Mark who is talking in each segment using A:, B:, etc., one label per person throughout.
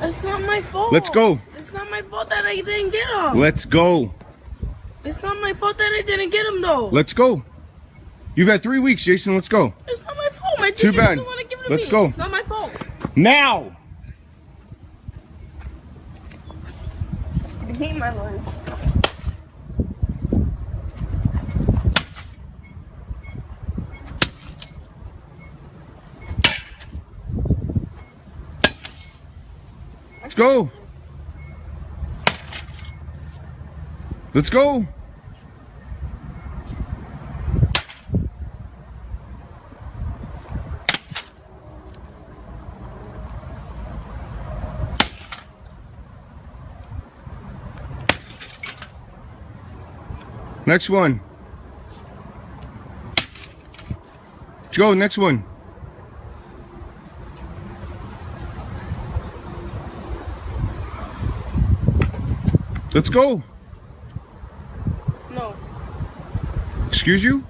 A: It's not my fault.
B: Let's go.
A: It's not my fault that I didn't get him.
B: Let's go.
A: It's not my fault that I didn't get him though.
B: Let's go. You've had 3 weeks, Jason. Let's go.
A: It's not my fault. My teacher
B: Too bad.
A: doesn't want to give it to
B: Let's
A: me.
B: go.
A: It's not my fault.
B: Now.
A: I hate my life.
B: Let's go. Let's go. Next one. Let's go, next one. Let's go.
A: No.
B: Excuse you?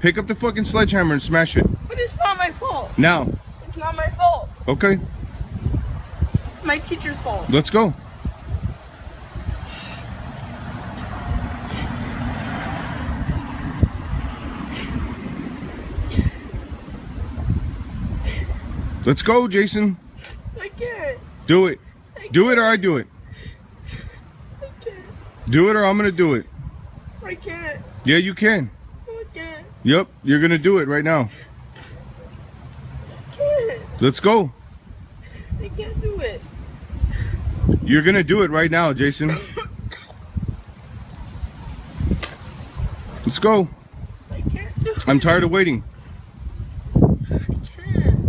B: Pick up the fucking sledgehammer and smash it.
A: But it's not my fault.
B: Now.
A: It's not my fault.
B: Okay.
A: It's my teacher's fault.
B: Let's go. Let's go, Jason.
A: I can't.
B: Do it. Do it or I do it.
A: I can't.
B: Do it or I'm gonna do it.
A: I can't.
B: Yeah, you can.
A: No, I can't.
B: Yep, you're gonna do it right now.
A: I can't.
B: Let's go.
A: I can't do it.
B: You're gonna do it right now, Jason. Let's go.
A: I can't do it.
B: I'm tired of waiting.
A: I can't.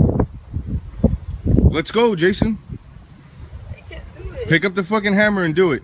B: Let's go, Jason.
A: I can't do it.
B: Pick up the fucking hammer and do it.